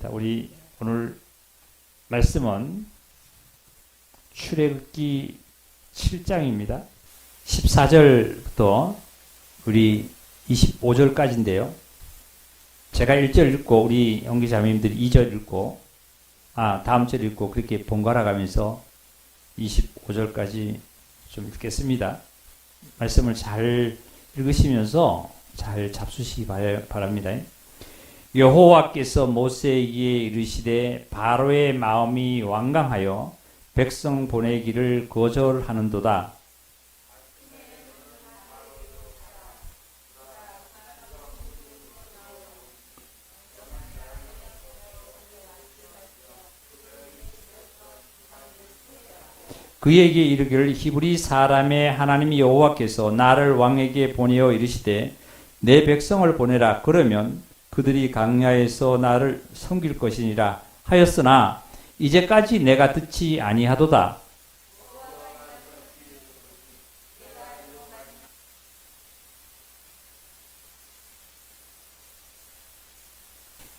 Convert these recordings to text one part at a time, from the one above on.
합니다. 우리 오늘 말씀은 출애굽기 7장입니다. 14절부터 우리 25절까지인데요. 제가 1절 읽고 우리 형제자매님들이 2절 읽고 다음 절 읽고 그렇게 번갈아 가면서 25절까지 좀 읽겠습니다. 말씀을 잘 읽으시면서 잘 잡수시기 바랍니다. 여호와께서 모세에게 이르시되 바로의 마음이 완강하여 백성 보내기를 거절하는도다. 그에게 이르기를 히브리 사람의 하나님 여호와께서 나를 왕에게 보내어 이르시되 내 백성을 보내라. 그러면 그들이 광야에서 나를 섬길 것이니라 하였으나 이제까지 내가 듣지 아니하도다.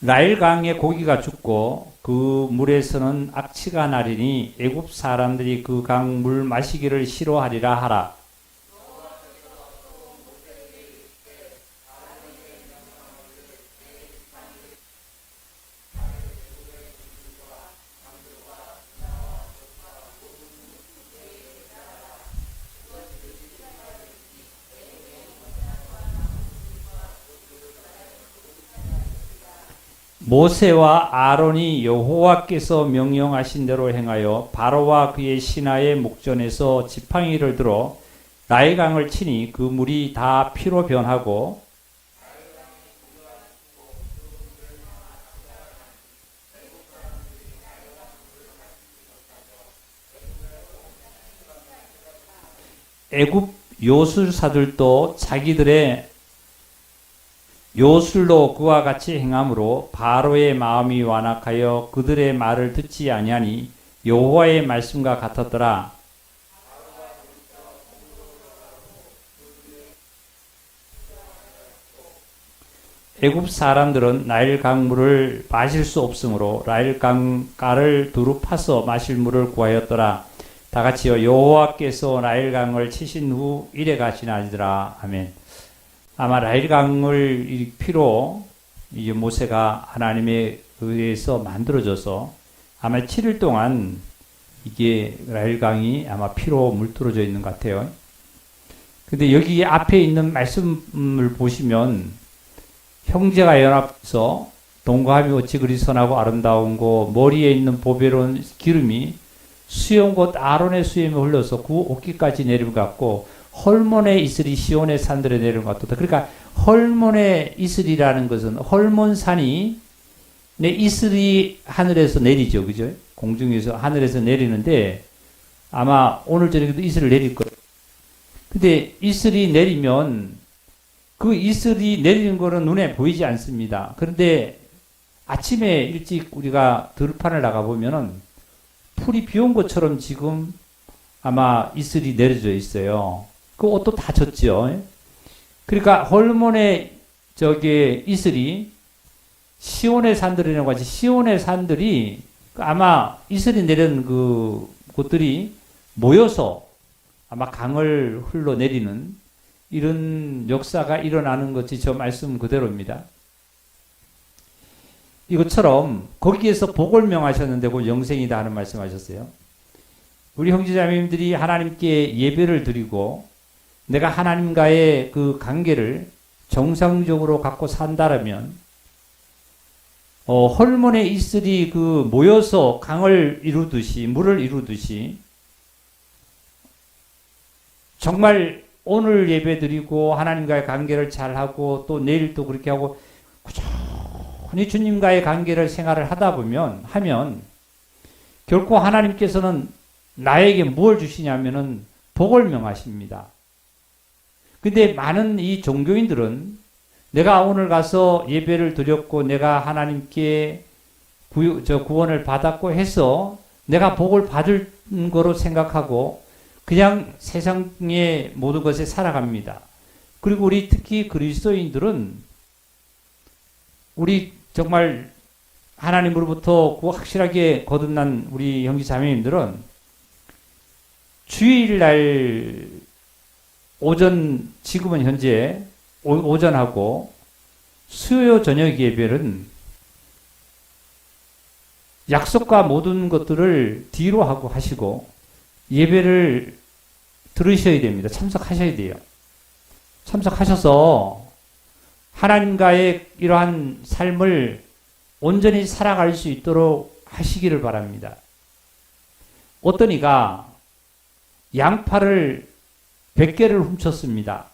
나일강에 고기가 죽고 그 물에서는 악취가 나리니 애굽 사람들이 그 강 물 마시기를 싫어하리라 하라. 모세와 아론이 여호와께서 명령하신 대로 행하여 바로와 그의 신하의 목전에서 지팡이를 들어 나일강을 치니 그 물이 다 피로 변하고 애굽 요술사들도 자기들의 요술로 그와 같이 행함으로 바로의 마음이 완악하여 그들의 말을 듣지 아니하니 여호와의 말씀과 같았더라. 애굽 사람들은 나일 강물을 마실 수 없으므로 나일 강가를 두루 파서 마실 물을 구하였더라. 다 같이요. 여호와께서 나일 강을 치신 후 이래가 지나니더라. 아멘. 아마 나일강을 피로 이제 모세가 하나님에 의해서 만들어져서 아마 7일 동안 이게 나일강이 아마 피로 물들어져 있는 것 같아요. 근데 여기 앞에 있는 말씀을 보시면 형제가 연합해서 동거하며 어찌 그리 선하고 아름다운고 머리에 있는 보배로운 기름이 수염곧 아론의 수염에 흘러서 그 옷깃까지 내림 같고 헐몬의 이슬이 시온의 산들에 내려온 것 같다. 그러니까 헐몬의 이슬이라는 것은 헐몬산이 내 이슬이 하늘에서 내리죠. 그죠? 공중에서 하늘에서 내리는데 아마 오늘 저녁에도 이슬을 내릴 거예요. 근데 이슬이 내리면 그 이슬이 내리는 거는 눈에 보이지 않습니다. 그런데 아침에 일찍 우리가 들판을 나가보면은 풀이 비 온 것처럼 지금 아마 이슬이 내려져 있어요. 그 옷도 다 젖죠. 그러니까 헐몬의 이슬이 시온의 산들이라고 하지, 시온의 산들이 아마 이슬이 내리는 그 곳들이 모여서 아마 강을 흘러내리는 이런 역사가 일어나는 것이 저 말씀 그대로입니다. 이것처럼 거기에서 복을 명하셨는데 그 영생이다 하는 말씀하셨어요. 우리 형제자매님들이 하나님께 예배를 드리고 내가 하나님과의 그 관계를 정상적으로 갖고 산다라면 헐몬의 이슬이 그 모여서 강을 이루듯이 물을 이루듯이 정말 오늘 예배 드리고 하나님과의 관계를 잘하고 또 내일 또 그렇게 하고 꾸준히 주님과의 관계를 생활을 하다 하면 결코 하나님께서는 나에게 무엇을 주시냐면은 복을 명하십니다. 근데 많은 이 종교인들은 내가 오늘 가서 예배를 드렸고 내가 하나님께 구원을 받았고 해서 내가 복을 받을 거로 생각하고 그냥 세상의 모든 것에 살아갑니다. 그리고 우리 특히 그리스도인들은 우리 정말 하나님으로부터 확실하게 거듭난 우리 형제 자매님들은 주일날 오전, 지금은 현재 오전하고 수요 저녁 예배는 약속과 모든 것들을 뒤로 하고 하시고 예배를 들으셔야 됩니다. 참석하셔야 돼요. 참석하셔서 하나님과의 이러한 삶을 온전히 살아갈 수 있도록 하시기를 바랍니다. 어떤 이가 양파를 100개를 훔쳤습니다.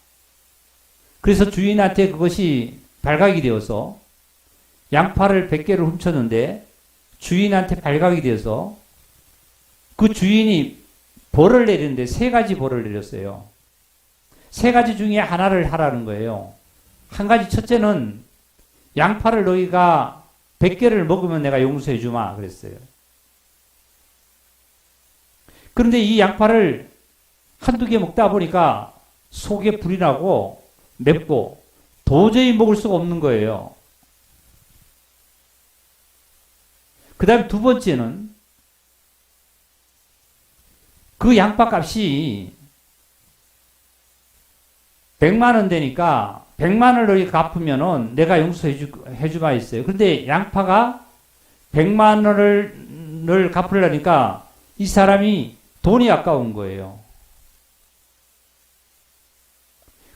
그래서 주인한테 그것이 발각이 되어서 양파를 100개를 훔쳤는데 주인한테 발각이 되어서 그 주인이 벌을 내리는데 3가지 벌을 내렸어요. 3가지 중에 하나를 하라는 거예요. 한 가지 첫째는 양파를 너희가 100개를 먹으면 내가 용서해 주마 그랬어요. 그런데 이 양파를 한두 개 먹다 보니까 속에 불이 나고 맵고 도저히 먹을 수가 없는 거예요. 그 다음에 두 번째는 그 양파 값이 100만 원 되니까 100만 원을 갚으면은 내가 용서해 주마 했어요. 그런데 양파가 100만 원을 갚으려니까 이 사람이 돈이 아까운 거예요.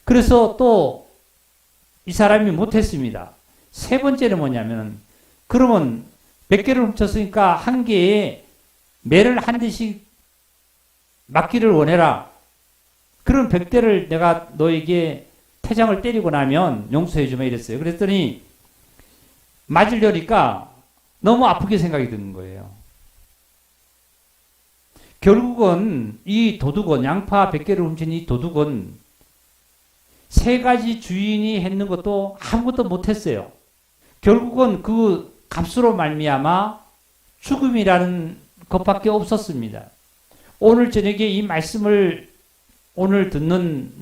그래서 또 이 사람이 못했습니다. 세 번째는 뭐냐면 그러면 100개를 훔쳤으니까 한 개에 매를 한 대씩 맞기를 원해라. 그럼 100대를 내가 너에게 태장을 때리고 나면 용서해 주마 이랬어요. 그랬더니 맞으려니까 너무 아프게 생각이 드는 거예요. 결국은 이 도둑은 양파 100개를 훔친 이 도둑은 3가지 주인이 했는 것도 아무것도 못했어요. 결국은 그 값으로 말미암아 죽음이라는 것밖에 없었습니다. 오늘 저녁에 이 말씀을 오늘 듣는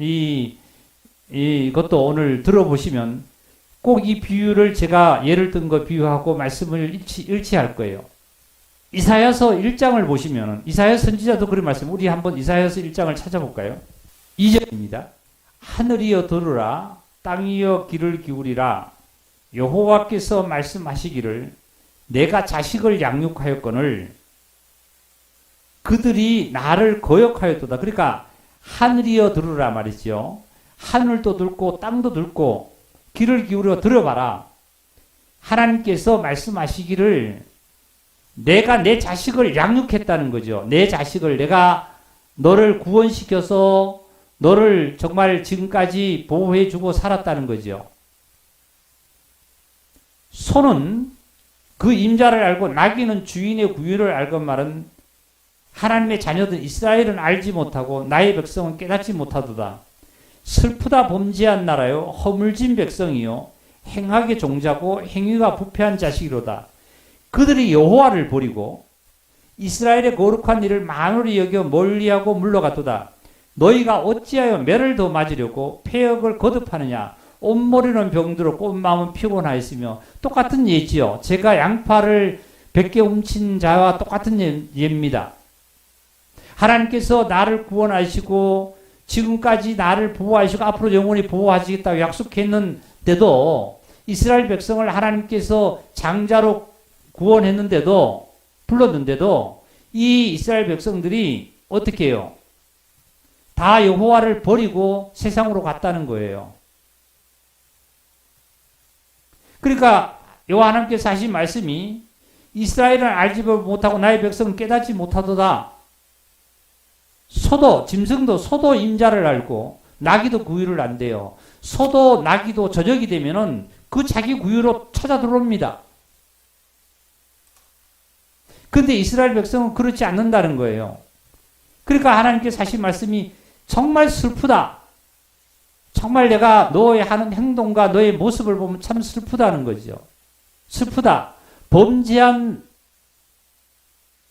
이것도 오늘 들어보시면 꼭 이 비유를 제가 예를 든 거 비유하고 말씀을 일치할 거예요. 이사야서 1장을 보시면 이사야 선지자도 그런 말씀, 우리 한번 이사야서 1장을 찾아볼까요? 2절입니다. 하늘이여 들으라, 땅이여 귀를 기울이라. 여호와께서 말씀하시기를 내가 자식을 양육하였거늘 그들이 나를 거역하였도다. 그러니까 하늘이여 들으라 말이죠. 하늘도 듣고 땅도 듣고 귀를 기울여 들어봐라. 하나님께서 말씀하시기를 내가 내 자식을 양육했다는 거죠. 내 자식을 내가 너를 구원시켜서 너를 정말 지금까지 보호해주고 살았다는 거죠. 소는 그 임자를 알고 나귀는 주인의 구유를 알건 말은 하나님의 자녀들 이스라엘은 알지 못하고 나의 백성은 깨닫지 못하도다. 슬프다 범죄한 나라요 허물진 백성이요 행하게 종자고 행위가 부패한 자식이로다. 그들이 여호와를 버리고 이스라엘의 거룩한 일을 만홀히 여겨 멀리하고 물러갔도다. 너희가 어찌하여 매를 더 맞으려고 폐역을 거듭하느냐. 온머리는 병들어 꽃마음은 피곤하였으며. 똑같은 예지요. 제가 양파를 100개 훔친 자와 똑같은 예입니다. 하나님께서 나를 구원하시고 지금까지 나를 보호하시고 앞으로 영원히 보호하시겠다고 약속했는데도 이스라엘 백성을 하나님께서 장자로 구원했는데도 불렀는데도 이 이스라엘 백성들이 어떻게 해요? 다 여호와를 버리고 세상으로 갔다는 거예요. 그러니까 여호와 하나님께서 하신 말씀이 이스라엘은 알지 못하고 나의 백성은 깨닫지 못하도다. 소도 짐승도 소도 임자를 알고 나귀도 구유를 안대요. 소도 나귀도 저녁이 되면은 그 자기 구유로 찾아 들어옵니다. 그런데 이스라엘 백성은 그렇지 않는다는 거예요. 그러니까 하나님께서 하신 말씀이 정말 슬프다. 정말 내가 너의 하는 행동과 너의 모습을 보면 참 슬프다는 거죠. 슬프다. 범죄한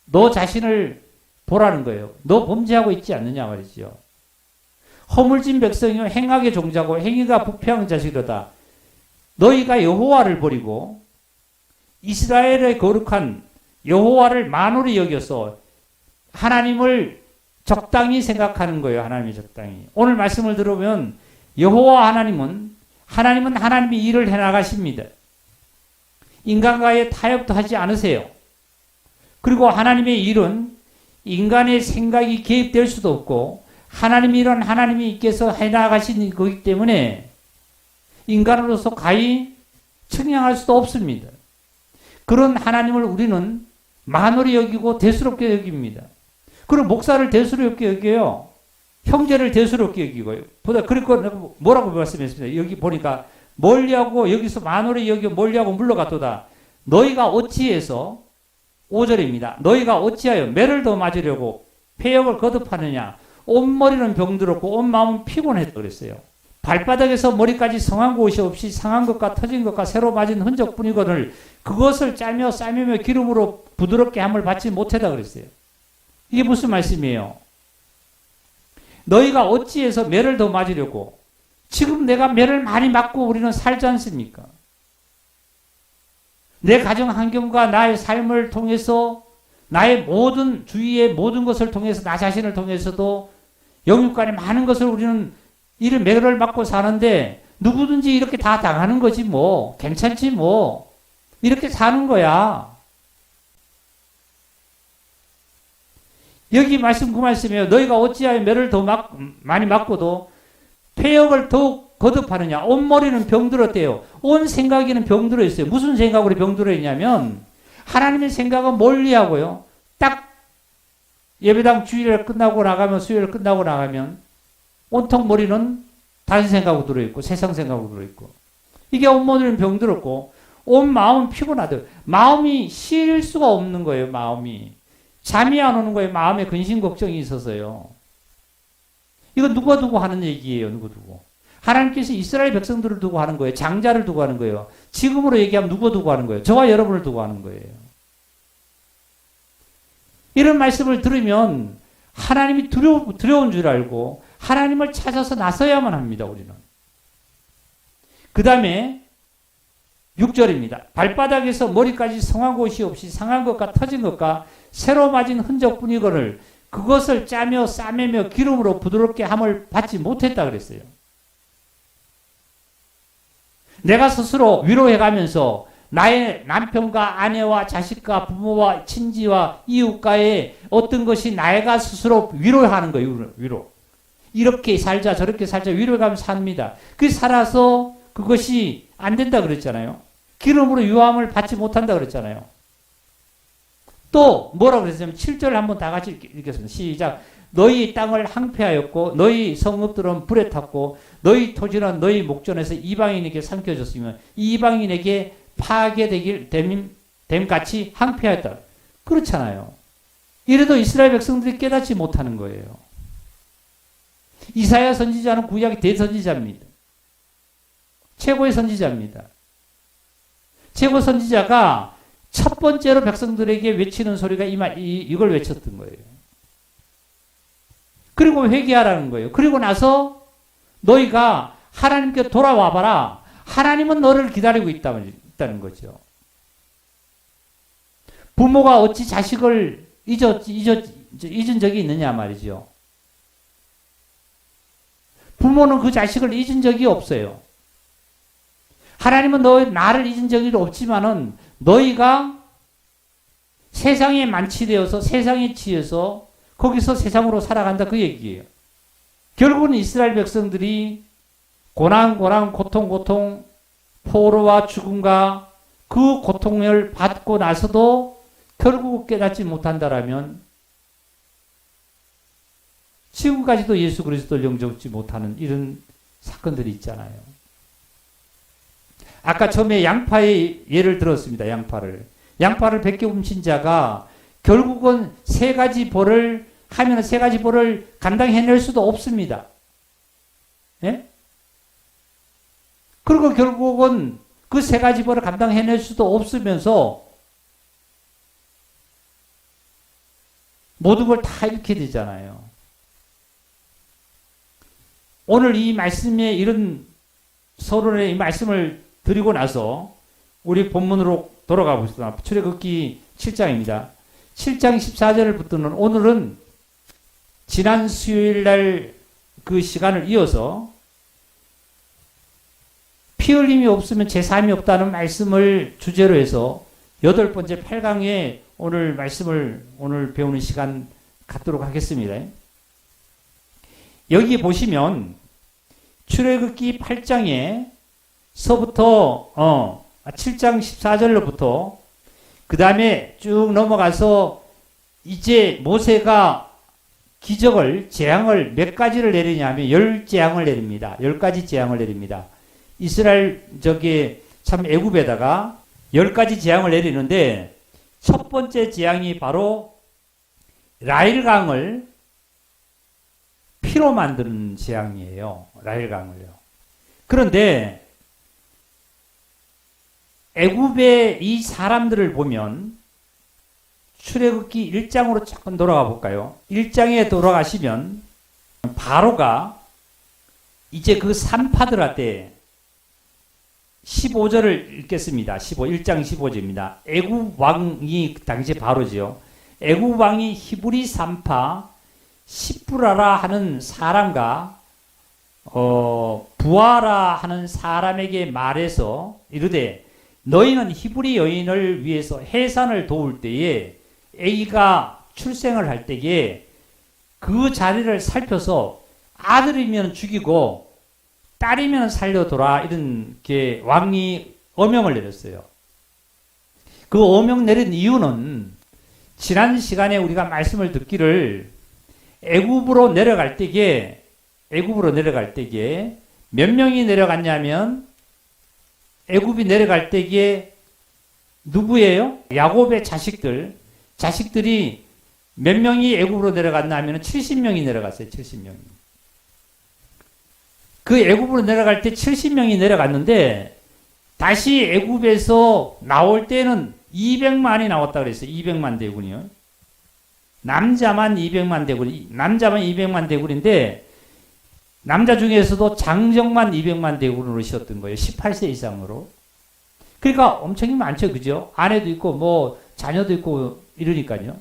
너 자신을 보라는 거예요. 너 범죄하고 있지 않느냐 말이죠. 허물진 백성이요 행악의 종자고 행위가 부패한 자식이로다. 너희가 여호와를 버리고 이스라엘의 거룩한 여호와를 만홀히 여겨서 하나님을 적당히 생각하는 거예요. 하나님이 적당히. 오늘 말씀을 들어보면 여호와 하나님은 하나님이 일을 해나가십니다. 인간과의 타협도 하지 않으세요. 그리고 하나님의 일은 인간의 생각이 개입될 수도 없고 하나님의 일은 하나님께서 해나가시는 거기 때문에 인간으로서 가히 측량할 수도 없습니다. 그런 하나님을 우리는 만홀히 여기고 대수롭게 여깁니다. 그리고 목사를 대수롭게 여겨요. 형제를 대수롭게 여기고요. 그리고 뭐라고 말씀했습니다. 여기 보니까 멀리하고 여기서 만홀히 여겨 멀리하고 물러갔도다. 너희가 어찌해서 5절입니다. 너희가 어찌하여 매를 더 맞으려고 폐역을 거듭하느냐. 온머리는 병들었고 온 마음은 피곤했다 그랬어요. 발바닥에서 머리까지 성한 곳이 없이 상한 것과 터진 것과 새로 맞은 흔적뿐이거늘 그것을 짜며 싸매며 기름으로 부드럽게 함을 받지 못하다 그랬어요. 이게 무슨 말씀이에요? 너희가 어찌해서 매를 더 맞으려고 지금 내가 매를 많이 맞고 우리는 살지 않습니까? 내 가정 환경과 나의 삶을 통해서 나의 모든 주위의 모든 것을 통해서 나 자신을 통해서도 영육간의 많은 것을 우리는 이런 매를 맞고 사는데 누구든지 이렇게 다 당하는 거지 뭐 괜찮지 뭐 이렇게 사는 거야. 여기 말씀 그 말씀이에요. 너희가 어찌하여 매를 더 많이 맞고도 폐역을 더욱 거듭하느냐. 온 머리는 병들었대요. 온 생각에는 병들어 있어요. 무슨 생각으로 병들어 있냐면 하나님의 생각은 멀리하고요. 딱 예배당 주일을 끝나고 나가면 수요일 끝나고 나가면 온통 머리는 다른 생각으로 들어있고 세상 생각으로 들어있고 이게 온 머리는 병들었고 온 마음은 피곤하다. 마음이 쉴 수가 없는 거예요. 마음이. 잠이 안 오는 거예요. 마음에 근심 걱정이 있어서요. 이거 누가 두고 하는 얘기예요. 누구 두고. 하나님께서 이스라엘 백성들을 두고 하는 거예요. 장자를 두고 하는 거예요. 지금으로 얘기하면 누구 두고 하는 거예요. 저와 여러분을 두고 하는 거예요. 이런 말씀을 들으면 하나님이 두려운 줄 알고 하나님을 찾아서 나서야만 합니다. 우리는. 그 다음에 6절입니다. 발바닥에서 머리까지 성한 곳이 없이 상한 것과 터진 것과 새로 맞은 흔적뿐이거늘 그것을 짜며 싸매며 기름으로 부드럽게 함을 받지 못했다 그랬어요. 내가 스스로 위로해가면서 나의 남편과 아내와 자식과 부모와 친지와 이웃과의 어떤 것이 내가 스스로 위로하는 거예요. 위로. 이렇게 살자 저렇게 살자 위로해가면서 삽니다. 그 살아서 그것이 안 된다 그랬잖아요. 기름으로 유함을 받지 못한다 그랬잖아요. 또 뭐라고 그랬냐면 7절 한번 다 같이 읽겠습니다. 시작. 너희 땅을 항폐하였고 너희 성읍들은 불에 탔고 너희 토지는 너희 목전에서 이방인에게 삼켜졌으며 이방인에게 파괴되길 됨같이 항폐하였다. 그렇잖아요. 이래도 이스라엘 백성들이 깨닫지 못하는 거예요. 이사야 선지자는 구약의 대선지자입니다. 최고의 선지자입니다. 최고 선지자가 첫 번째로 백성들에게 외치는 소리가 이걸 외쳤던 거예요. 그리고 회개하라는 거예요. 그리고 나서 너희가 하나님께 돌아와 봐라. 하나님은 너를 기다리고 있다는 거죠. 부모가 어찌 자식을 잊은 적이 있느냐 말이죠. 부모는 그 자식을 잊은 적이 없어요. 하나님은 나를 잊은 적이 없지만은 너희가 세상에 만취되어서 세상에 취해서 거기서 세상으로 살아간다 그 얘기예요. 결국은 이스라엘 백성들이 고난, 고통, 포로와 죽음과 그 고통을 받고 나서도 결국 깨닫지 못한다라면 지금까지도 예수 그리스도를 영접지 못하는 이런 사건들이 있잖아요. 아까 처음에 양파의 예를 들었습니다. 양파를 100개 훔친 자가 결국은 세 가지 벌을 하면 세 가지 벌을 감당해낼 수도 없습니다. 예? 그리고 결국은 그 세 가지 벌을 감당해낼 수도 없으면서 모든 걸 다 잃게 되잖아요. 오늘 이 말씀에 이런 서론의 이 말씀을 드리고 나서 우리 본문으로 돌아가 보겠습니다. 출애굽기 7장입니다. 7장 14절부터는 오늘은 지난 수요일 날 그 시간을 이어서 피 흘림이 없으면 제사함이 없다는 말씀을 주제로 해서 8번째 8강의 오늘 말씀을 오늘 배우는 시간 갖도록 하겠습니다. 여기 보시면 출애굽기 8장에 서부터 7장 14절로부터 그 다음에 쭉 넘어가서 이제 모세가 기적을 재앙을 몇 가지를 내리냐 하면 10재앙을 내립니다. 10가지 재앙을 내립니다. 이스라엘 참 애굽에다가 10가지 재앙을 내리는데 첫 번째 재앙이 바로 라일강을 피로 만드는 재앙이에요. 라일강을요. 그런데 애굽의 이 사람들을 보면 출애굽기 1장으로 조금 돌아가 볼까요? 1장에 돌아가시면 바로가 이제 그 산파들한테 15절을 읽겠습니다. 1장 15절입니다. 애굽 왕이 당시 바로지요. 애굽 왕이 히브리 산파 시프라라 하는 사람과 부하라 하는 사람에게 말해서 이르되 너희는 히브리 여인을 위해서 해산을 도울 때에 A가 출생을 할 때에 그 자리를 살펴서 아들이면 죽이고 딸이면 살려둬라 이런 게 왕이 어명을 내렸어요. 그 어명 내린 이유는 지난 시간에 우리가 말씀을 듣기를 애굽으로 내려갈 때에 몇 명이 내려갔냐면 애굽이 내려갈 때에 누구예요? 야곱의 자식들이 몇 명이 애굽으로 내려갔나 하면 70명이 내려갔어요. 70명이. 그 애굽으로 내려갈 때 70명이 내려갔는데 다시 애굽에서 나올 때는 200만이 나왔다 그랬어요. 200만 대군이요. 남자만 200만 대군인데 남자 중에서도 장정만 200만 대군으로 셨던 거예요. 18세 이상으로. 그러니까 엄청 많죠. 그죠? 아내도 있고 뭐 자녀도 있고 이러니까요.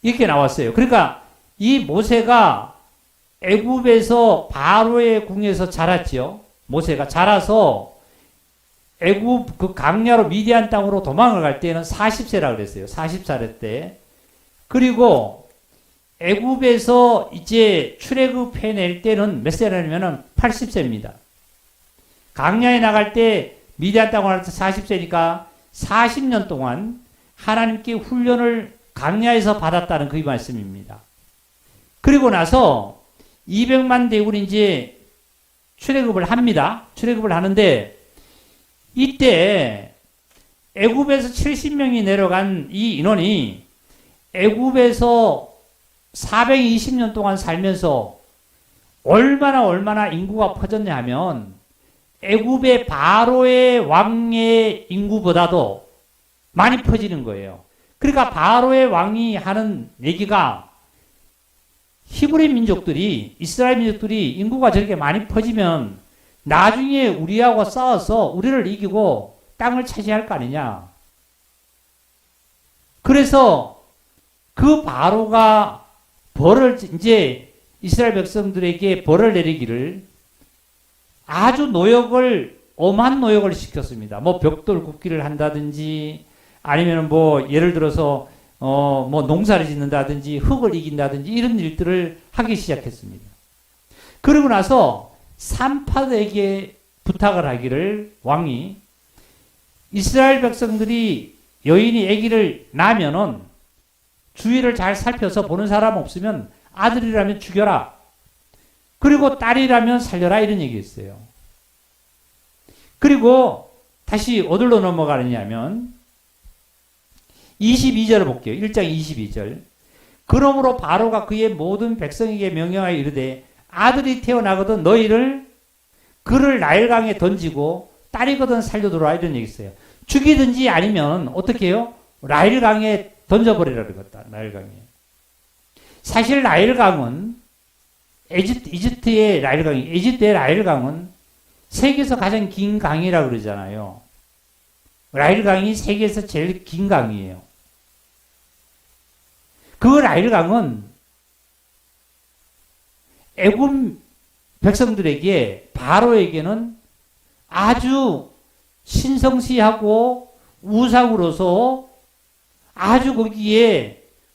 이렇게 나왔어요. 그러니까 이 모세가 애굽에서 바로의 궁에서 자랐죠. 모세가 자라서 애굽 그 강야로 미디안 땅으로 도망을 갈 때는 40세라 그랬어요. 40살 때. 그리고 애굽에서 이제 출애굽해낼 때는 몇 세라냐면은 80세입니다. 강야에 나갈 때 미디안 땅으로 갈 때 40세니까 40년 동안 하나님께 훈련을 강야에서 받았다는 그 말씀입니다. 그리고 나서 200만 대군이 이제 출애굽을 합니다. 출애굽을 하는데 이때 애굽에서 70명이 내려간 이 인원이 애굽에서 420년 동안 살면서 얼마나 인구가 퍼졌냐 하면 애굽의 바로의 왕의 인구보다도 많이 퍼지는 거예요. 그러니까 바로의 왕이 하는 얘기가 히브리 민족들이, 이스라엘 민족들이 인구가 저렇게 많이 퍼지면 나중에 우리하고 싸워서 우리를 이기고 땅을 차지할 거 아니냐. 그래서 그 바로가 이제 이스라엘 백성들에게 벌을 내리기를 아주 엄한 노역을 시켰습니다. 뭐 벽돌 굽기를 한다든지 아니면 뭐 예를 들어서 뭐 농사를 짓는다든지 흙을 이긴다든지 이런 일들을 하기 시작했습니다. 그러고 나서 산파들에게 부탁을 하기를 왕이 이스라엘 백성들이 여인이 아기를 낳으면은 주위를 잘 살펴서 보는 사람 없으면 아들이라면 죽여라. 그리고 딸이라면 살려라 이런 얘기였어요. 그리고 다시 어디로 넘어가느냐면 22절을 볼게요. 1장 22절. 그러므로 바로가 그의 모든 백성에게 명령하여 이르되 아들이 태어나거든 너희를 그를 나일강에 던지고 딸이거든 살려두라 이런 얘기 있어요. 죽이든지 아니면 어떻게 해요? 나일강에 던져버리라 그랬다. 나일강에. 사실 나일강은 이집트의 나일강은 세계에서 가장 긴 강이라고 그러잖아요. 라일 강이 세계에서 제일 긴 강이에요. 그 라일 강은 애굽 백성들에게, 바로에게는 아주 신성시하고 우상으로서 아주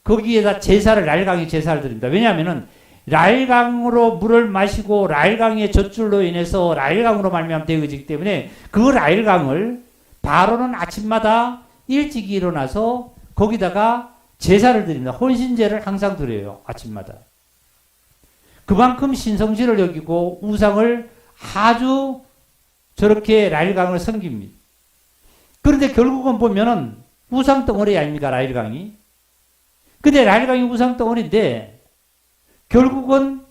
거기에다 제사를, 라일강에 제사를 드립니다. 왜냐하면은 라일강으로 물을 마시고 라일강의 젖줄로 인해서 라일강으로 말미암아 되어지기 때문에 그 라일강을 바로는 아침마다 일찍 일어나서 거기다가 제사를 드립니다. 혼신제를 항상 드려요. 아침마다. 그만큼 신성시를 여기고 우상을 아주 저렇게 라일강을 섬깁니다. 그런데 결국은 보면은 우상덩어리 아닙니까, 라일강이? 근데 라일강이 우상덩어리인데 결국은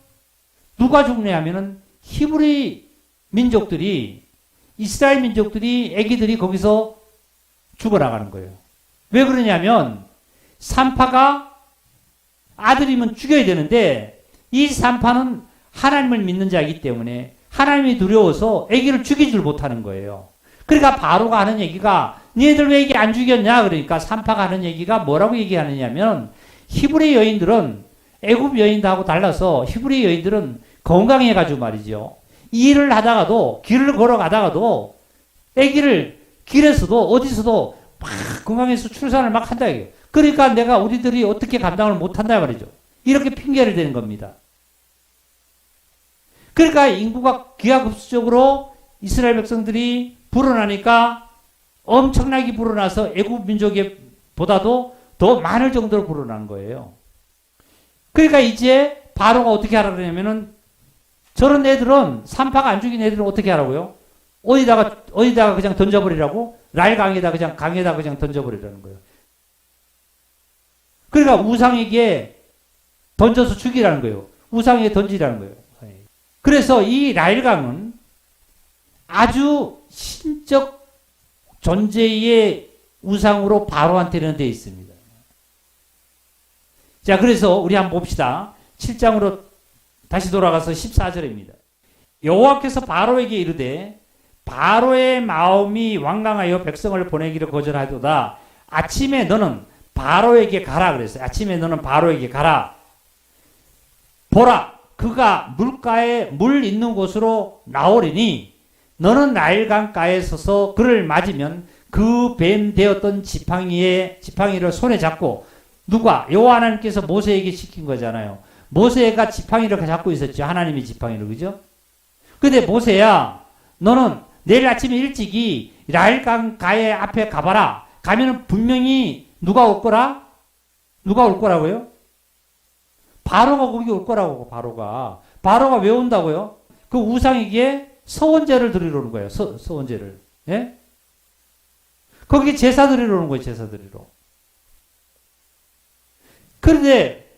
누가 죽냐 하면은 히브리 민족들이, 이스라엘 민족들이, 애기들이 거기서 죽어나가는 거예요. 왜 그러냐면 산파가 아들이면 죽여야 되는데 이 산파는 하나님을 믿는 자이기 때문에 하나님이 두려워서 애기를 죽이질 못하는 거예요. 그러니까 바로가 하는 얘기가 니네들 왜 애기 안 죽였냐? 그러니까 산파가 하는 얘기가 뭐라고 얘기하느냐면 히브리 여인들은 애굽 여인들하고 달라서 히브리 여인들은 건강해가지고 말이죠. 일을 하다가도, 길을 걸어가다가도 애기를 길에서도 어디서도 막 건강해서 출산을 막 한다 이게요. 그러니까 내가 우리들이 어떻게 감당을 못한다 말이죠. 이렇게 핑계를 대는 겁니다. 그러니까 인구가 기하급수적으로 이스라엘 백성들이 불어나니까 엄청나게 불어나서 애굽 민족에 보다도 더 많을 정도로 불어난 거예요. 그러니까 이제 바로가 어떻게 하라 그러냐면은 저런 애들은, 산파가 안 죽인 애들은 어떻게 하라고요? 어디다가 그냥 던져버리라고? 라일강에다 그냥, 강에다 그냥 던져버리라는 거예요. 그러니까 우상에게 던져서 죽이라는 거예요. 우상에게 던지라는 거예요. 그래서 이 라일강은 아주 신적 존재의 우상으로 바로한테는 되어 있습니다. 자, 그래서 우리 한번 봅시다. 7장으로 다시 돌아가서 14절입니다. 여호와께서 바로에게 이르되 바로의 마음이 완강하여 백성을 보내기를 거절하도다. 아침에 너는 바로에게 가라 그랬어요. 아침에 너는 바로에게 가라. 보라, 그가 물가에 물 있는 곳으로 나오리니 너는 나일강가에 서서 그를 맞으면 그 뱀 되었던 지팡이를 손에 잡고, 누가? 여호와 하나님께서 모세에게 시킨 거잖아요. 모세가 지팡이를 잡고 있었죠. 하나님의 지팡이를, 그죠? 근데 모세야, 너는 내일 아침에 일찍이 라일강가에 앞에 가봐라. 가면은 분명히 누가 올 거라? 누가 올 거라고요? 바로가 거기 올 거라고. 바로가 왜 온다고요? 그 우상에게 서원제를 드리러 오는 거예요. 서원제를. 예? 거기 제사 드리러 오는 거예요. 제사 드리러. 그런데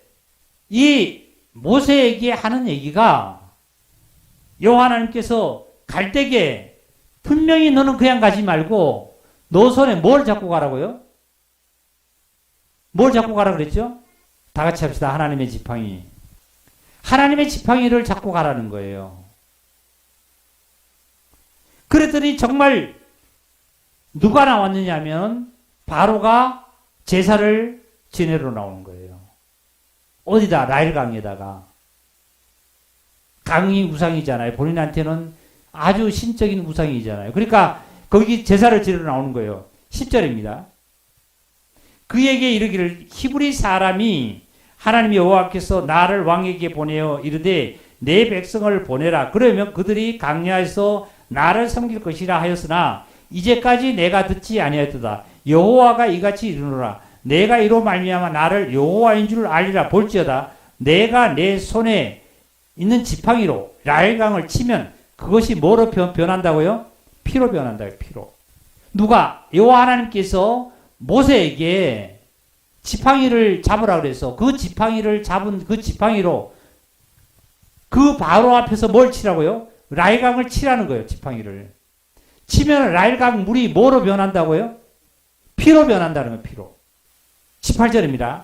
이 모세에게 하는 얘기가, 여호와 하나님께서 갈 때에 분명히 너는 그냥 가지 말고 너 손에 뭘 잡고 가라고요? 뭘 잡고 가라 그랬죠? 다 같이 합시다. 하나님의 지팡이. 하나님의 지팡이를 잡고 가라는 거예요. 그랬더니 정말 누가 나왔느냐 하면 바로가 제사를 지내러 나오는 거예요. 어디다? 라일강에다가. 강이 우상이잖아요. 본인한테는 아주 신적인 우상이잖아요. 그러니까 거기 제사를 지내러 나오는 거예요. 10절입니다. 그에게 이르기를 히브리 사람이 하나님 여호와께서 나를 왕에게 보내어 이르되 내 백성을 보내라. 그러면 그들이 강야에서 나를 섬길 것이라 하였으나 이제까지 내가 듣지 아니하였도다. 여호와가 이같이 이르노라. 내가 이로 말미암아 나를 여호와인 줄 알리라. 볼지어다 내가 내 손에 있는 지팡이로 라일강을 치면 그것이 뭐로 변한다고요? 피로 변한다. 피로. 누가? 여호와 하나님께서 모세에게 지팡이를 잡으라 그래서 그 지팡이를 잡은 그 지팡이로 그 바로 앞에서 뭘 치라고요? 라일강을 치라는 거예요. 지팡이를. 치면 라일강 물이 뭐로 변한다고요? 피로 변한다는 거예요. 피로. 18절입니다.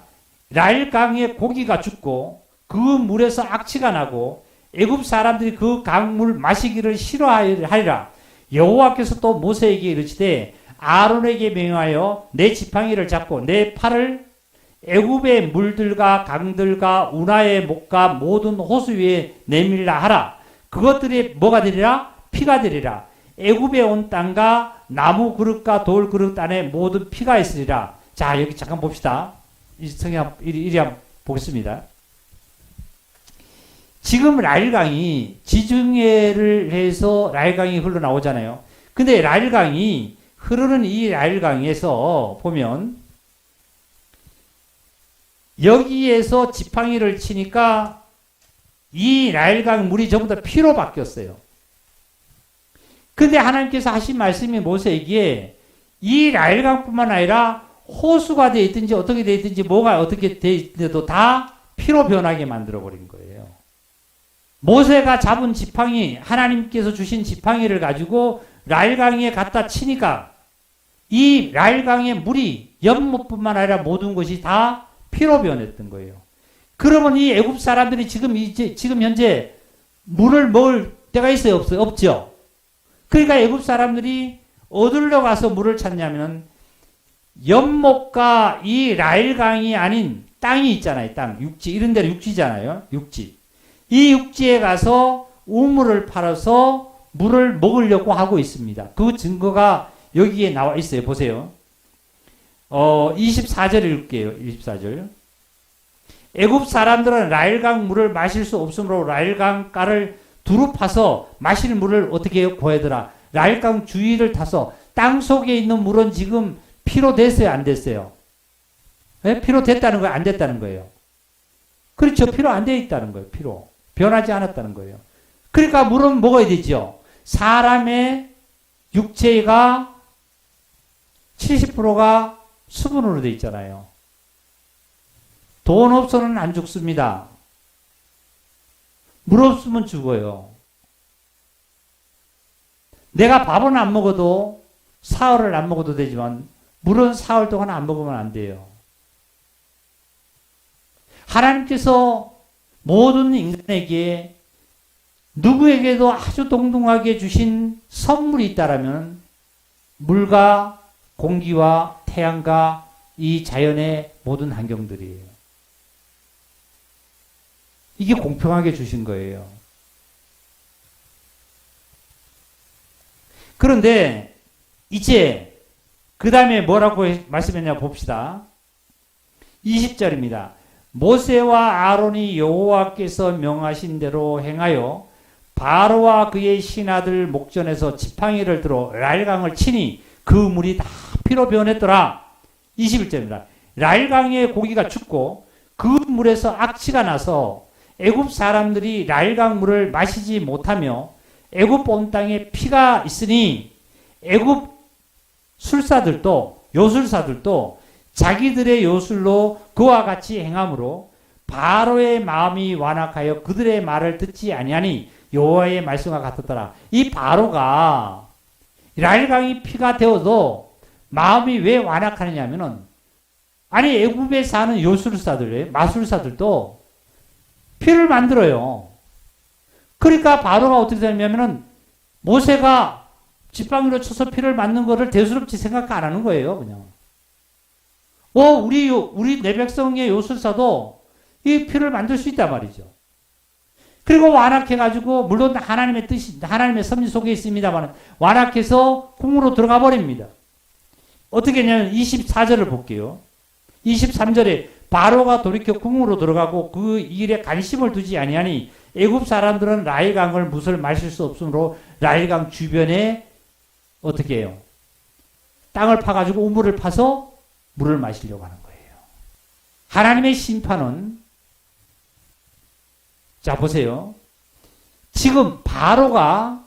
라일강에 고기가 죽고 그 물에서 악취가 나고 애굽 사람들이 그 강물 마시기를 싫어하리라. 여호와께서 또 모세에게 이르시되 아론에게 명하여 내 지팡이를 잡고 내 팔을 애굽의 물들과 강들과 운하의 목과 모든 호수 위에 내밀라 하라. 그것들이 뭐가 되리라? 피가 되리라. 애굽에 온 땅과 나무 그릇과 돌 그릇 안에 모든 피가 있으리라. 자, 여기 잠깐 봅시다. 이 성경 이리 한번 보겠습니다. 지금 라일강이 지중해를 해서 라일강이 흘러나오잖아요. 근데 라일강이 흐르는 이 라일강에서 보면 여기에서 지팡이를 치니까 이 라일강 물이 전부 다 피로 바뀌었어요. 근데 하나님께서 하신 말씀이 모세에게 이 라일강뿐만 아니라 호수가 되어 있든지 어떻게 되어 있든지 뭐가 어떻게 되어 있든지도 다 피로 변하게 만들어 버린 거예요. 모세가 잡은 지팡이, 하나님께서 주신 지팡이를 가지고 라일강에 갖다 치니까 이 라일강의 물이 연못뿐만 아니라 모든 것이 다 피로 변했던 거예요. 그러면 이 애굽 사람들이 지금 현재 물을 먹을 때가 있어요, 없어요? 없죠. 그러니까 애굽 사람들이 어디로 가서 물을 찾냐면 연못과 이 라일강이 아닌 땅이 있잖아요. 땅, 육지, 이런 데는 육지잖아요. 육지. 이 육지에 가서 우물을 팔아서 물을 먹으려고 하고 있습니다. 그 증거가 여기에 나와 있어요. 보세요. 24절 읽을게요. 24절. 애굽 사람들은 라일강 물을 마실 수 없으므로 라일강가를 두루 파서 마실 물을 어떻게 해요? 구하더라. 라일강 주위를 타서 땅 속에 있는 물은 지금 피로 됐어요? 안 됐어요? 네? 피로 됐다는 거예요? 안 됐다는 거예요? 그렇죠. 피로 안 돼 있다는 거예요. 피로. 변하지 않았다는 거예요. 그러니까 물은 먹어야 되죠. 사람의 육체가 70%가 수분으로 돼 있잖아요. 돈 없어는 안 죽습니다. 물 없으면 죽어요. 내가 밥은 안 먹어도 사흘을 안 먹어도 되지만 물은 사흘 동안 안 먹으면 안 돼요. 하나님께서 모든 인간에게 누구에게도 아주 동등하게 주신 선물이 있다라면 물과 공기와 태양과 이 자연의 모든 환경들이에요. 이게 공평하게 주신 거예요. 그런데 이제 그 다음에 뭐라고 말씀했냐 봅시다. 20절입니다. 모세와 아론이 여호와께서 명하신 대로 행하여 바로와 그의 신하들 목전에서 지팡이를 들어 라일강을 치니 그 물이 다 피로 변했더라. 21절입니다. 라일강의 고기가 죽고 그 물에서 악취가 나서 애굽 사람들이 라일강 물을 마시지 못하며 애굽 온 땅에 피가 있으니 애굽 술사들도 요술사들도 자기들의 요술로 그와 같이 행함으로 바로의 마음이 완악하여 그들의 말을 듣지 아니하니 여호와의 말씀과 같았더라. 이 바로가 라일강이 피가 되어도 마음이 왜 완악하느냐면은 아니 애굽에 사는 요술사들, 마술사들도 피를 만들어요. 그러니까 바로가 어떻게 되냐면은 모세가 지팡이로 쳐서 피를 만든 거를 대수롭지 생각 안 하는 거예요, 그냥. 우리 내 백성의 요술사도 이 피를 만들 수 있단 말이죠. 그리고 완악해가지고, 물론 하나님의 뜻이, 하나님의 섭리 속에 있습니다만, 완악해서 궁으로 들어가 버립니다. 어떻게 했냐면 24절을 볼게요. 23절에 바로가 돌이켜 궁으로 들어가고 그 일에 관심을 두지 아니하니 애굽 사람들은 라일강을 물을 마실 수 없으므로 라일강 주변에 어떻게 해요? 땅을 파가지고 우물을 파서 물을 마시려고 하는 거예요. 하나님의 심판은 자 보세요. 지금 바로가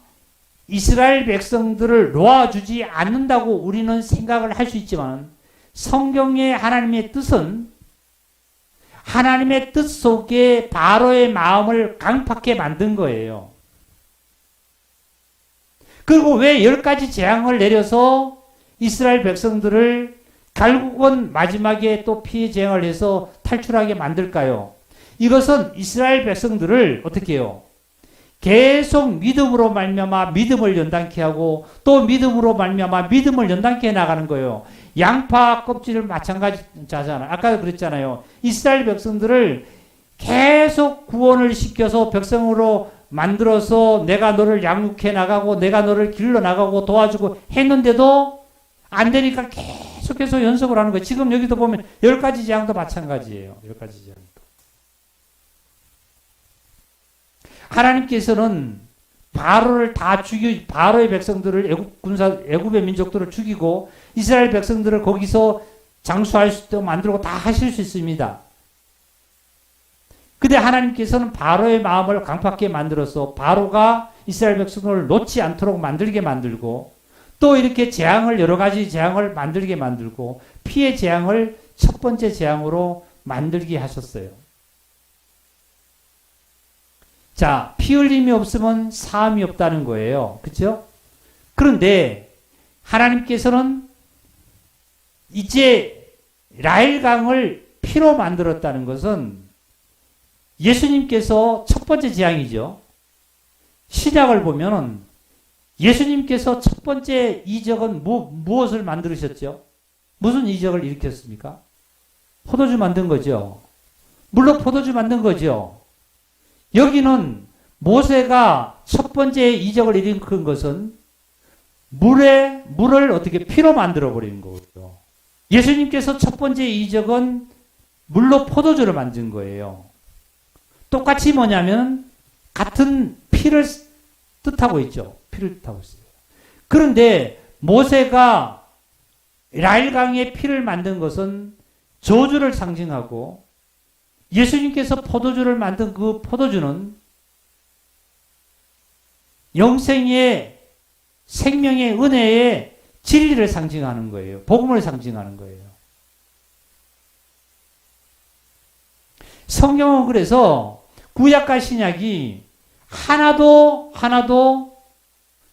이스라엘 백성들을 놓아주지 않는다고 우리는 생각을 할 수 있지만 성경의 하나님의 뜻은 하나님의 뜻 속에 바로의 마음을 강팍하게 만든 거예요. 그리고 왜 10가지 재앙을 내려서 이스라엘 백성들을 결국은 마지막에 또 피해 재앙을 해서 탈출하게 만들까요? 이것은 이스라엘 백성들을 어떻게 해요? 계속 믿음으로 말미암아 믿음을 연단케 하고 또 믿음으로 말미암아 믿음을 연단케 해 나가는 거예요. 양파 껍질을 마찬가지잖아요. 아까 그랬잖아요. 이스라엘 백성들을 계속 구원을 시켜서 백성으로 만들어서 내가 너를 양육해 나가고 내가 너를 길러 나가고 도와주고 했는데도 안 되니까 계속해서 연속을 하는 거예요. 지금 여기도 보면 10가지 재앙도 마찬가지예요. 10가지 재앙도. 하나님께서는 바로를 다 바로의 백성들을 애굽의 민족들을 죽이고 이스라엘 백성들을 거기서 장수할 수 있도록 만들고 다 하실 수 있습니다. 근데 하나님께서는 바로의 마음을 강팍하게 만들어서 바로가 이스라엘 백성을 놓지 않도록 만들게 만들고 또 이렇게 재앙을 여러 가지 재앙을 만들게 만들고 피의 재앙을 첫 번째 재앙으로 만들게 하셨어요. 자, 피 흘림이 없으면 사함이 없다는 거예요. 그렇죠? 그런데 하나님께서는 이제 라헬강을 피로 만들었다는 것은 예수님께서 첫 번째 재앙이죠. 시작을 보면은 예수님께서 첫 번째 이적은 무엇을 만들으셨죠? 무슨 이적을 일으켰습니까? 포도주 만든 거죠. 물로 포도주 만든 거죠. 여기는 모세가 첫 번째 이적을 일으킨 것은 물을 어떻게 피로 만들어 버리는 거죠. 예수님께서 첫 번째 이적은 물로 포도주를 만든 거예요. 똑같이 뭐냐면 같은 피를 뜻하고 있죠. 피를 뜻하고 있어요. 그런데 모세가 라헬강의 피를 만든 것은 저주를 상징하고 예수님께서 포도주를 만든 그 포도주는 영생의 생명의 은혜의 진리를 상징하는 거예요. 복음을 상징하는 거예요. 성경은 그래서 구약과 신약이 하나도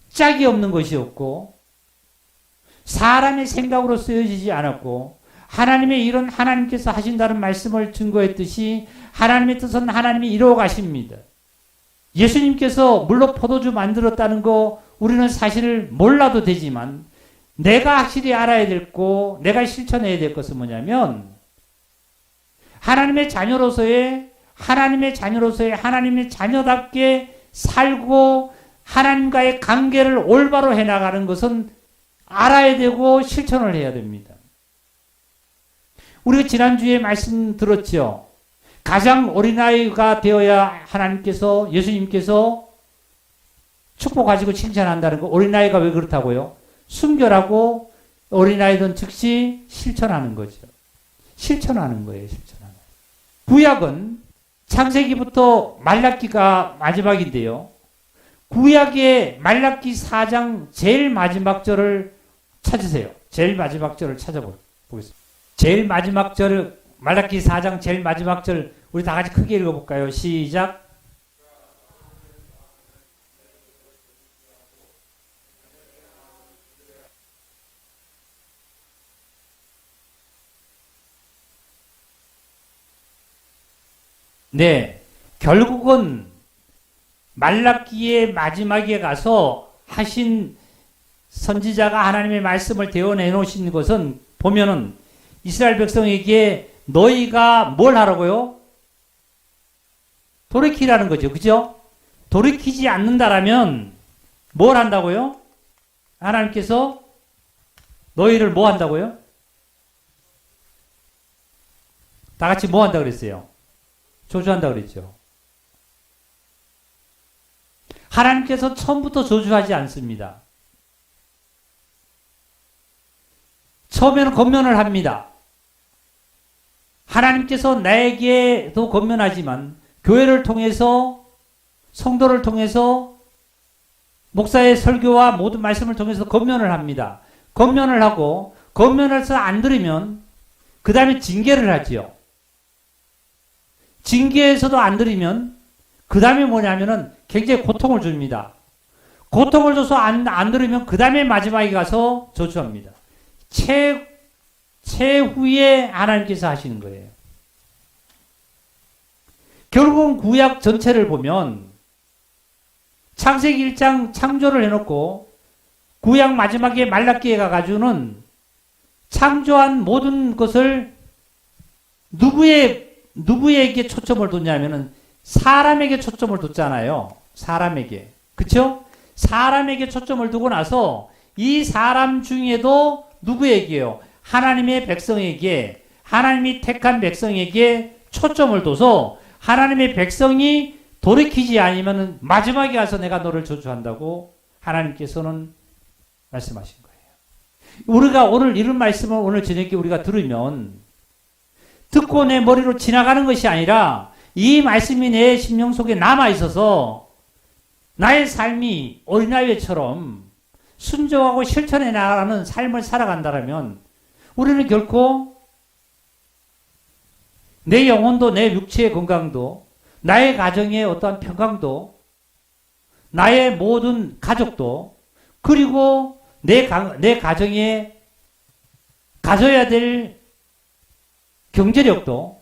짝이 없는 것이었고 사람의 생각으로 쓰여지지 않았고 하나님의 일은 하나님께서 하신다는 말씀을 증거했듯이 하나님의 뜻은 하나님이 이루어 가십니다. 예수님께서 물로 포도주 만들었다는 거 우리는 사실을 몰라도 되지만 내가 확실히 알아야 될 거, 내가 실천해야 될 것은 뭐냐면 하나님의 자녀로서의 하나님의 자녀답게 살고 하나님과의 관계를 올바로 해나가는 것은 알아야 되고 실천을 해야 됩니다. 우리가 지난주에 말씀 들었죠. 가장 어린아이가 되어야 하나님께서 예수님께서 축복하시고 칭찬한다는 거. 어린아이가 왜 그렇다고요? 순결하고 어린아이든 즉시 실천하는 거죠. 실천하는 거예요. 실천하는. 구약은 창세기부터 말라기가 마지막인데요. 구약의 말라기 4장 제일 마지막 절을 찾으세요. 제일 마지막 절을 찾아보겠습니다. 제일 마지막 절, 말라기 4장 제일 마지막 절, 우리 다 같이 크게 읽어볼까요? 시작. 네, 결국은 말라기의 마지막에 가서 하신 선지자가 하나님의 말씀을 대언해 놓으신 것은 보면은 이스라엘 백성에게 너희가 뭘 하라고요? 돌이키라는 거죠. 그죠? 돌이키지 않는다라면 뭘 한다고요? 하나님께서 너희를 뭐 한다고요? 다 같이 뭐 한다 그랬어요? 저주한다 그랬죠. 하나님께서 처음부터 저주하지 않습니다. 처음에는 권면을 합니다. 하나님께서 나에게도 권면하지만 교회를 통해서 성도를 통해서 목사의 설교와 모든 말씀을 통해서 권면을 합니다. 권면을 하고 권면을 해서 안 들으면 그 다음에 징계를 하지요. 징계에서도 안 들으면 그 다음에 뭐냐면은 굉장히 고통을 줍니다. 고통을 줘서 안 들으면 그 다음에 마지막에 가서 저주합니다. 최후에 하나님께서 하시는 거예요. 결국은 구약 전체를 보면 창세기 1장 창조를 해놓고 구약 마지막에 말라기에 가가지고는 창조한 모든 것을 누구에게 초점을 뒀냐면은 사람에게 초점을 뒀잖아요. 사람에게. 그쵸? 사람에게 초점을 두고 나서 이 사람 중에도 누구에게요? 하나님의 백성에게, 하나님이 택한 백성에게 초점을 둬서 하나님의 백성이 돌이키지 않으면 마지막에 가서 내가 너를 저주한다고 하나님께서는 말씀하신 거예요. 우리가 오늘 이런 말씀을 오늘 저녁에 우리가 들으면 듣고 내 머리로 지나가는 것이 아니라 이 말씀이 내 심령 속에 남아있어서 나의 삶이 어린아이처럼 순종하고 실천해 나가는 삶을 살아간다면 우리는 결코 내 영혼도 내 육체의 건강도 나의 가정의 어떠한 평강도 나의 모든 가족도 그리고 내 가정에 가져야 될 경제력도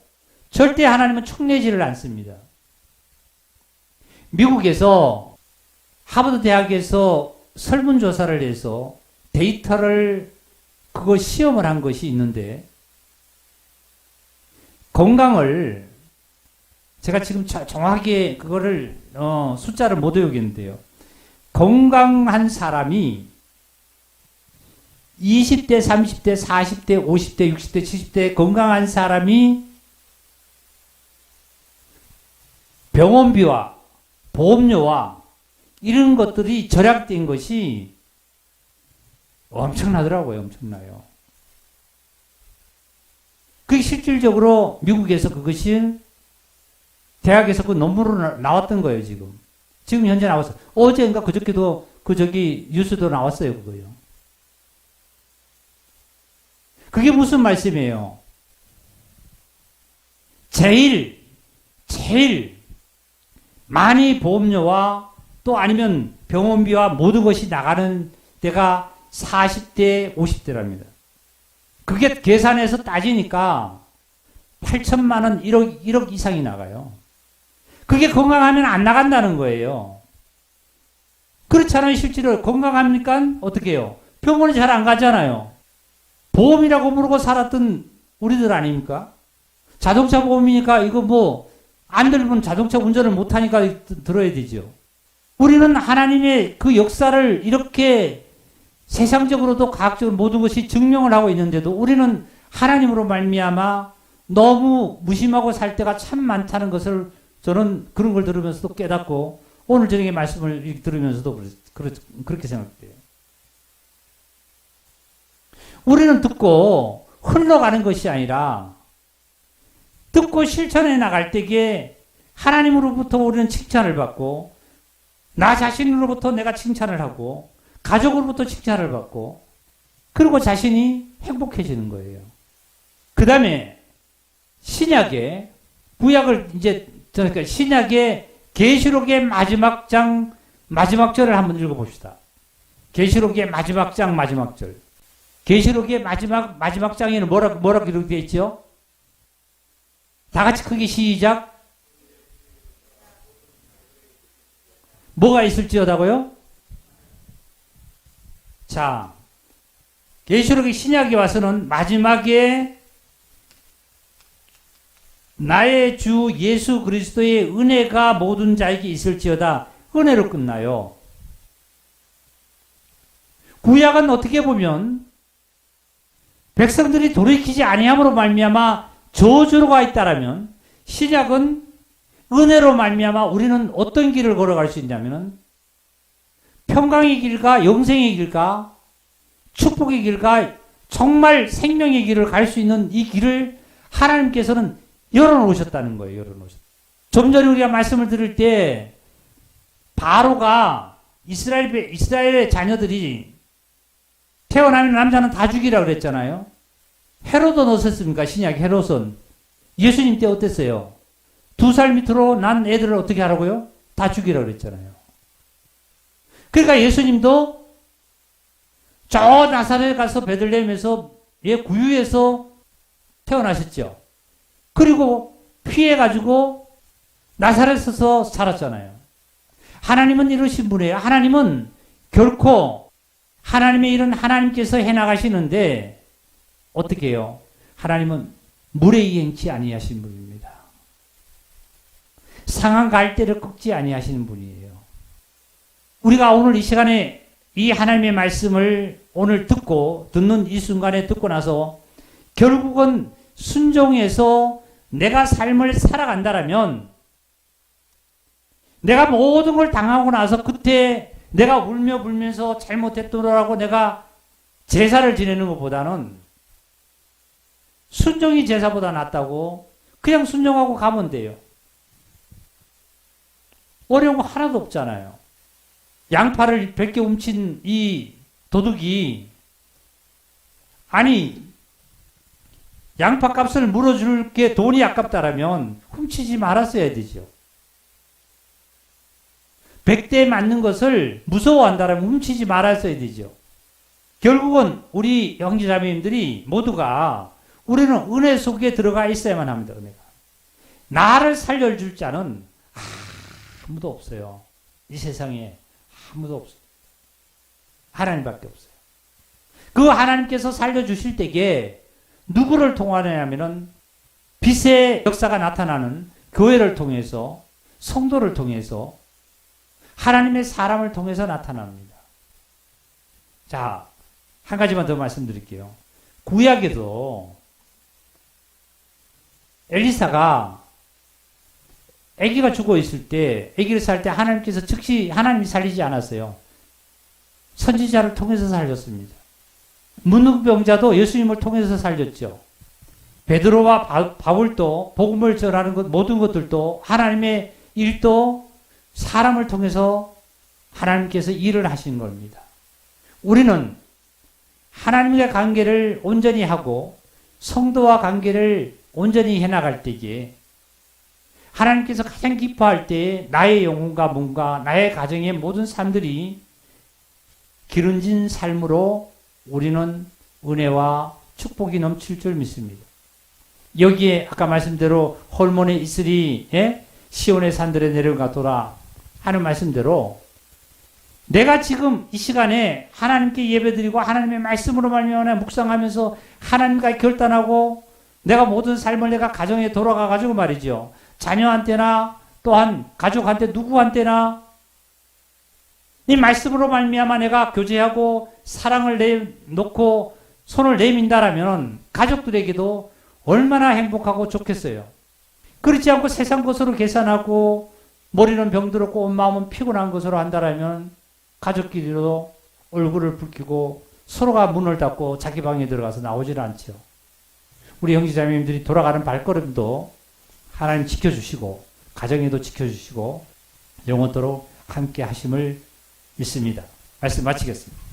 절대 하나님은 축내지를 않습니다. 미국에서 하버드 대학에서 설문조사를 해서 데이터를 그거 시험을 한 것이 있는데 건강을 제가 지금 정확하게 그거를 숫자를 못 외우겠는데요. 건강한 사람이 20대, 30대, 40대, 50대, 60대, 70대 건강한 사람이 병원비와 보험료와 이런 것들이 절약된 것이 엄청나더라고요. 엄청나요. 그게 실질적으로 미국에서 그것이 대학에서 그 논문으로 나왔던 거예요, 지금. 지금 현재 나왔어요. 어제인가 그저께도 뉴스도 나왔어요, 그거요. 그게 무슨 말씀이에요? 제일 많이 보험료와 또 아니면 병원비와 모든 것이 나가는 때가 40대, 50대랍니다. 그게 계산해서 따지니까 8천만 원, 1억 이상이 나가요. 그게 건강하면 안 나간다는 거예요. 그렇잖아요. 실제로 건강합니까? 어떻게 해요? 병원에 잘 안 가잖아요. 보험이라고 모르고 살았던 우리들 아닙니까? 자동차 보험이니까 이거 뭐 안 들면 자동차 운전을 못하니까 들어야 되죠. 우리는 하나님의 그 역사를 이렇게 세상적으로도 과학적으로 모든 것이 증명을 하고 있는데도 우리는 하나님으로 말미암아 너무 무심하고 살 때가 참 많다는 것을 저는 그런 걸 들으면서도 깨닫고 오늘 저녁에 말씀을 들으면서도 그렇게 생각돼요. 우리는 듣고 흘러가는 것이 아니라 듣고 실천해 나갈 때에 하나님으로부터 우리는 칭찬을 받고 나 자신으로부터 내가 칭찬을 하고 가족으로부터 칭찬을 받고 그리고 자신이 행복해지는 거예요. 그 다음에 신약의 구약을 이제 그러니까 신약의 계시록의 마지막 장 마지막 절을 한번 읽어봅시다. 계시록의 마지막 장 마지막 절. 계시록의 마지막 장에는 뭐라고 기록되어 있죠? 다 같이 크게 시작. 뭐가 있을지어다고요? 자, 계시록의 신약에 와서는 마지막에 나의 주 예수 그리스도의 은혜가 모든 자에게 있을지어다. 은혜로 끝나요. 구약은 어떻게 보면 백성들이 돌이키지 아니함으로 말미암아 저주로 가 있다라면 신약은 은혜로 말미암아 우리는 어떤 길을 걸어갈 수 있냐면은 평강의 길과 영생의 길과 축복의 길과 정말 생명의 길을 갈 수 있는 이 길을 하나님께서는 열어놓으셨다는 거예요. 열어놓으셨다. 좀 전에 우리가 말씀을 들을 때 바로가 이스라엘의 자녀들이 태어나면 남자는 다 죽이라고 그랬잖아요. 헤롯은 어땠습니까? 신약 헤롯은. 예수님 때 어땠어요? 2살 밑으로 난 애들을 어떻게 하라고요? 다 죽이라고 그랬잖아요. 그러니까 예수님도 저 나사렛에 가서 베들레헴에서 구유에서 태어나셨죠. 그리고 피해가지고 나사렛에서 살았잖아요. 하나님은 이러신 분이에요. 하나님은 결코 하나님의 일은 하나님께서 해나가시는데 어떻게 해요? 하나님은 물에 이행치 아니하신 분입니다. 상한 갈대를 꺾지 아니하시는 분이에요. 우리가 오늘 이 시간에 이 하나님의 말씀을 오늘 듣는 이 순간에 듣고 나서 결국은 순종해서 내가 삶을 살아간다라면 내가 모든 걸 당하고 나서 그때 내가 울며 불면서 잘못했더라고 내가 제사를 지내는 것보다는 순종이 제사보다 낫다고 그냥 순종하고 가면 돼요. 어려운 거 하나도 없잖아요. 양파를 100개 훔친 이 도둑이 아니 양파 값을 물어줄 게 돈이 아깝다라면 훔치지 말았어야 되죠. 100대에 맞는 것을 무서워한다라면 훔치지 말았어야 되죠. 결국은 우리 형제자매님들이 모두가 우리는 은혜 속에 들어가 있어야만 합니다. 은혜가. 나를 살려줄 자는 아무도 없어요. 이 세상에 아무도 없어요. 하나님밖에 없어요. 그 하나님께서 살려주실 때에 누구를 통하냐면은 빛의 역사가 나타나는 교회를 통해서 성도를 통해서 하나님의 사람을 통해서 나타납니다. 자, 한 가지만 더 말씀드릴게요. 구약에도 엘리사가 아기가 죽어 있을 때, 아기를 살 때 하나님께서 즉시 하나님이 살리지 않았어요. 선지자를 통해서 살렸습니다. 문둥병자도 예수님을 통해서 살렸죠. 베드로와 바울도 복음을 전하는 것 모든 것들도 하나님의 일도 사람을 통해서 하나님께서 일을 하신 겁니다. 우리는 하나님과 관계를 온전히 하고 성도와 관계를 온전히 해나갈 때에 하나님께서 가장 기뻐할 때에 나의 영혼과 몸과 나의 가정의 모든 삶들이 기름진 삶으로 우리는 은혜와 축복이 넘칠 줄 믿습니다. 여기에 아까 말씀대로 홀몬의 이슬이 시온의 산들에 내려가더라 하는 말씀대로 내가 지금 이 시간에 하나님께 예배드리고 하나님의 말씀으로 말미암아 묵상하면서 하나님과 결단하고 내가 모든 삶을 내가 가정에 돌아가 가지고 말이죠. 자녀한테나 또한 가족한테 누구한테나 이 말씀으로 말미암아 내가 교제하고 사랑을 내놓고 손을 내민다라면 가족들에게도 얼마나 행복하고 좋겠어요. 그렇지 않고 세상 것으로 계산하고 머리는 병들었고 온 마음은 피곤한 것으로 한다라면 가족끼리도 얼굴을 붉히고 서로가 문을 닫고 자기 방에 들어가서 나오질 않죠. 우리 형제자매님들이 돌아가는 발걸음도 하나님 지켜주시고 가정에도 지켜주시고 영원토록 함께 하심을 믿습니다. 말씀 마치겠습니다.